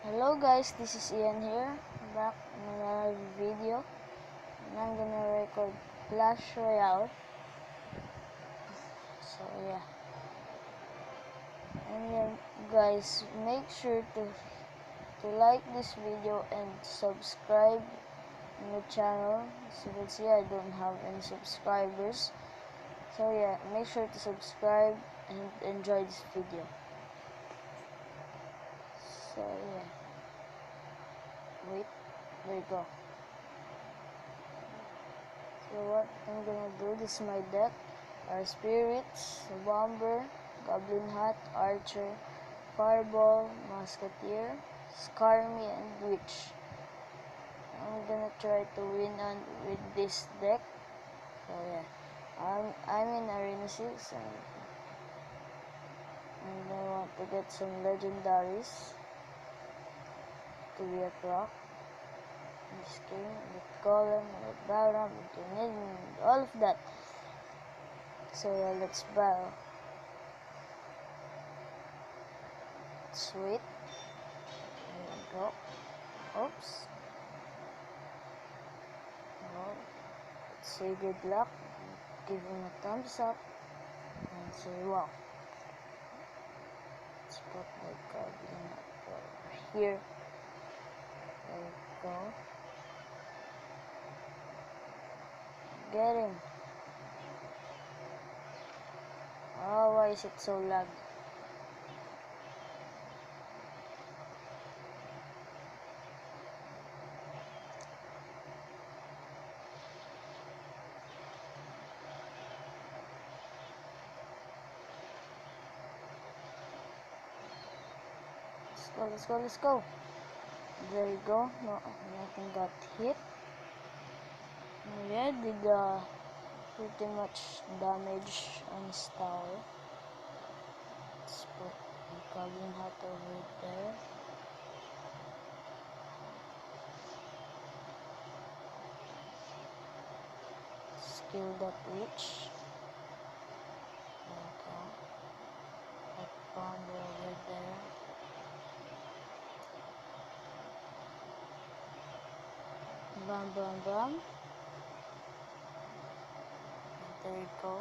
Hello guys, this is Ian here, back in another video, and I'm gonna record Clash Royale. So yeah, and yeah, guys, make sure to like this video and subscribe in the channel. As you can see, I don't have any subscribers. So yeah, make sure to subscribe and enjoy this video. So yeah, wait, there you go. So what I'm gonna do, this is my deck. Our spirits, bomber, goblin hat, archer, fireball, musketeer, skarmy, and witch. I'm gonna try to win with this deck. So yeah, I'm in arena 6 and I want to get some legendaries to be a proc in this game, with golem, with baron, with enigma, all of that. So yeah, let's battle. Sweet. There we go. Oops. Well, let's say good luck. Give him a thumbs up and say wow. Let's put the goblin over here. There we go. Get him. Oh, why is it so lag? Let's go, let's go, let's go. There you go. No, nothing got hit. Yeah, did pretty much damage on his tower. Let's put the goblin hat over there. Kill that witch. There we go. That bomb over there. Bam, bam, bam. And there you go.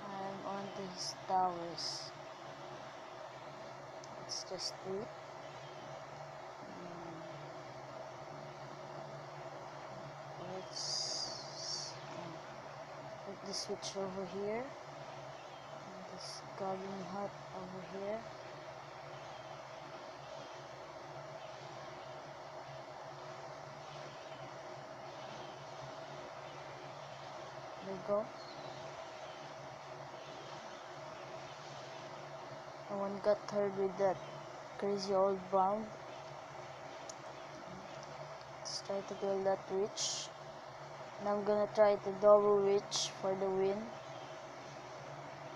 I'm on these towers. Let's just do it. Let's put the switch over here. And this goblin hut over here. There we go. No one got hurt with that crazy old bomb. Let's try to kill that witch. And I'm gonna try to double witch for the win.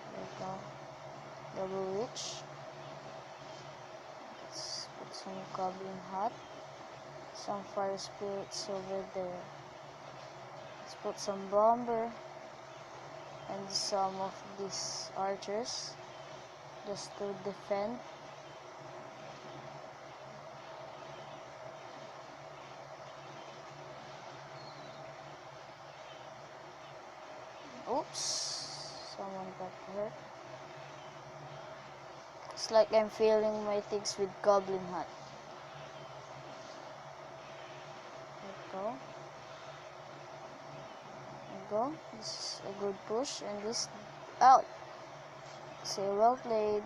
There we go. Double witch. Let's put some goblin hat. Some fire spirits over there. Let's put some bomber and some of these archers just to defend. Oops, someone got hurt. It's like I'm failing my things with goblin hat. There we go. There we go. This is a good push, and this out. Say well played.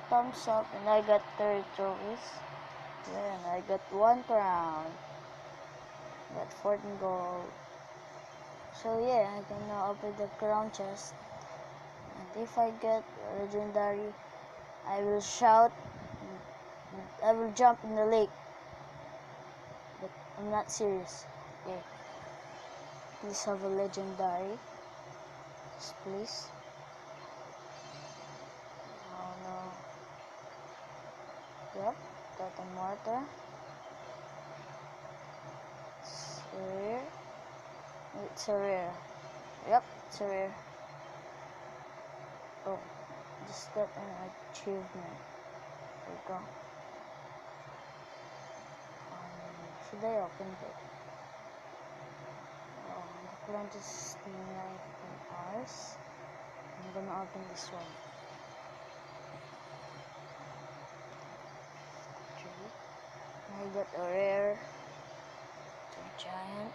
Thumbs up, and I got 30 trophies. Yeah, and I got 1 crown. Got 14 gold. So yeah, I can now open the crown chest. And if I get a legendary, I will shout. I will jump in the lake. But I'm not serious. Okay. Please have a legendary. Yes, please. Oh no. Yep, got a mortar. It's a rare. It's a rare. Yep, it's a rare. Oh, just got an achievement. There we go. Should I open it? The plant is 19 hours. I'm gonna open this one. I got a rare giant.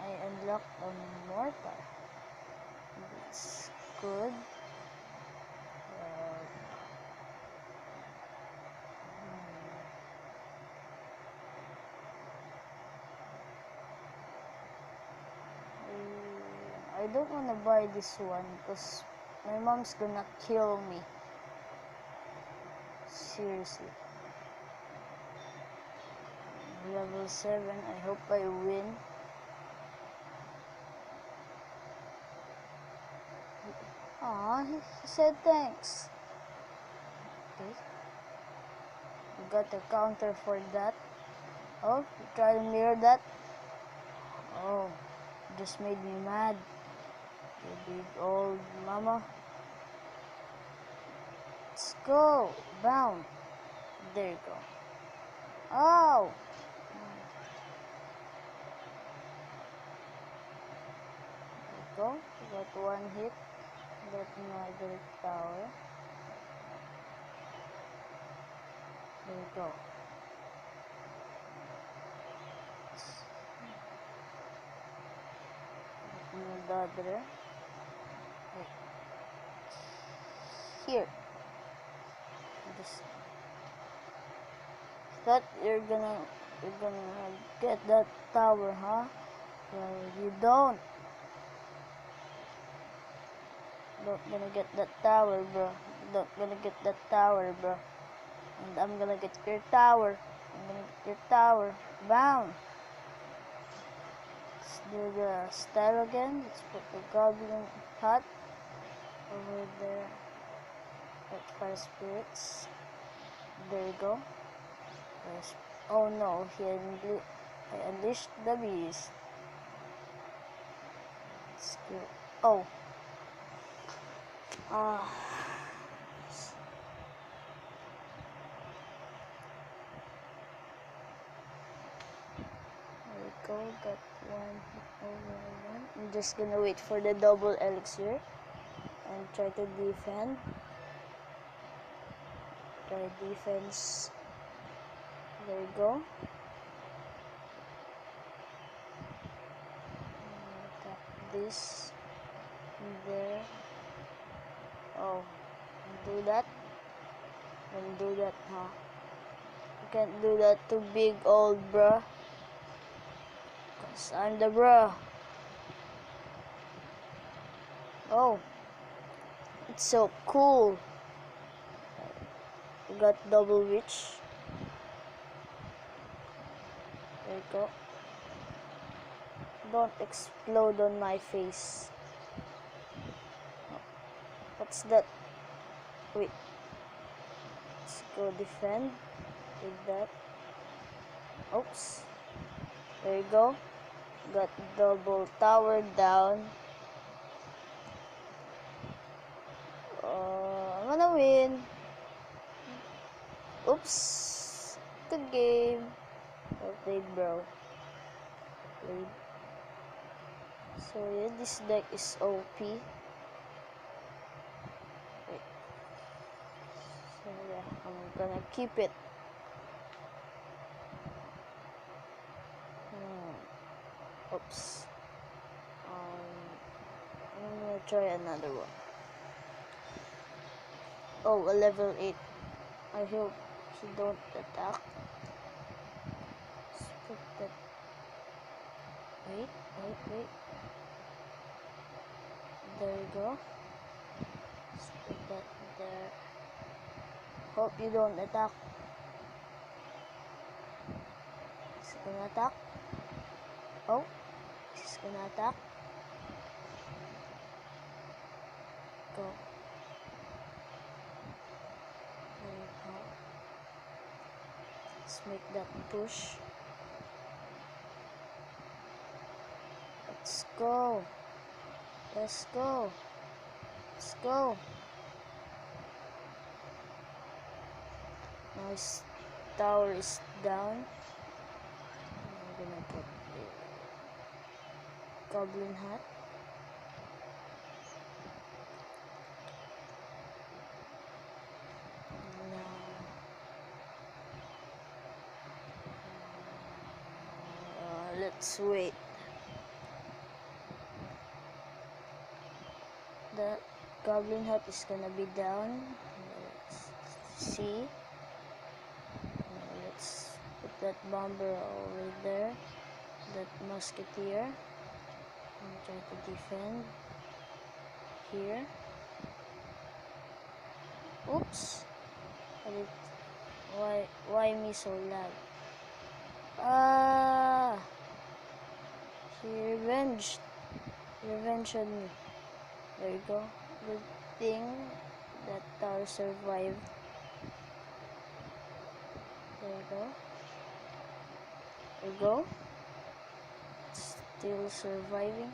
I unlocked a mortar. That's good. I don't want to buy this one because my mom's gonna kill me. Seriously. Level 7. I hope I win. Aw, he said thanks. Okay. We got a counter for that. Oh, you try to mirror that. Oh, just made me mad. You big old mama. Let's go. Bound. There you go. Oh! There you go. Got one hit. Got another tower. There you go. Another. Here. Just thought you're gonna get that tower, huh? Well, you don't. Not gonna get that tower, bro. Not gonna get that tower, bro. And I'm gonna get your tower. I'm gonna get your tower. Bound. Let's do the style again. Let's put the goblin hut over there. Like fire spirits. There you go. Oh no, I unleashed the beast. Let's go. Oh. There we go, got one over one. I'm just gonna wait for the double elixir and try to defend. Try defense. There you go. Tap this there. Oh, do that. Don't do that, huh? You can't do that to big old bruh. Cause I'm the bruh. Oh, it's so cool. You got double witch. There you go. Don't explode on my face. What's that? Wait. Let's go defend with that. Oops. There you go. Got double tower down. I'm gonna win. Oops. Good game. Well played, bro. Played. So yeah, this deck is OP. Wait. So yeah, I'm gonna keep it. Oops. I'm gonna try another one. Oh, a level 8. I hope she don't attack. Let's put that. Wait. There you go. Let's put that there. Hope you don't attack. She's gonna attack. Oh, she's gonna attack. Go. There you go. Let's make that push. Let's go. Let's go. Let's go. Now his tower is down. I'm gonna put the goblin hat. Now, let's wait. The goblin hut is gonna be down. Let's see. Let's put that bomber over there. That musketeer. And try to defend here. Oops. Why me so lag? Ah, he revenged on me. There you go. Good thing that tower survived. There you go. There you go. Still surviving.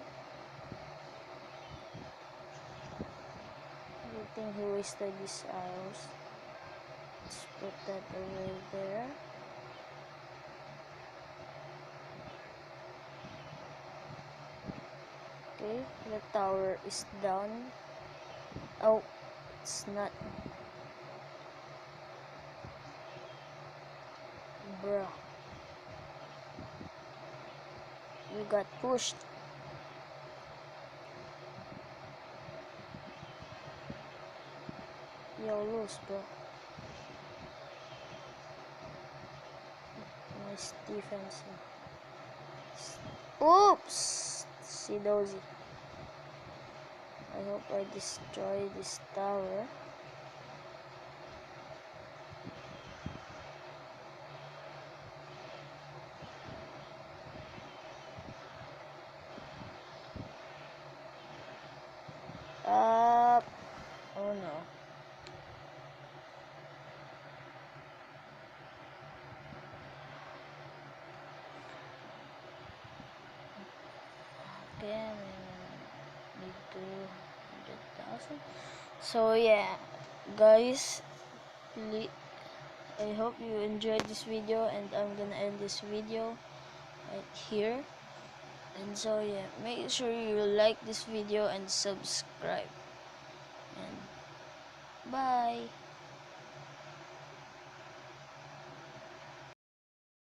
Good thing he wasted his arrows. Let's put that over there. Okay, the tower is down. Oh, it's not. Bruh. We got pushed. Yo, lose, bro. Nice defense. Oops! See Dozy. I hope I destroy this tower. Oh no. Okay, I need 200,000. So yeah, guys, I hope you enjoyed this video, and I'm gonna end this video right here. And so yeah, make sure you like this video and subscribe. And bye.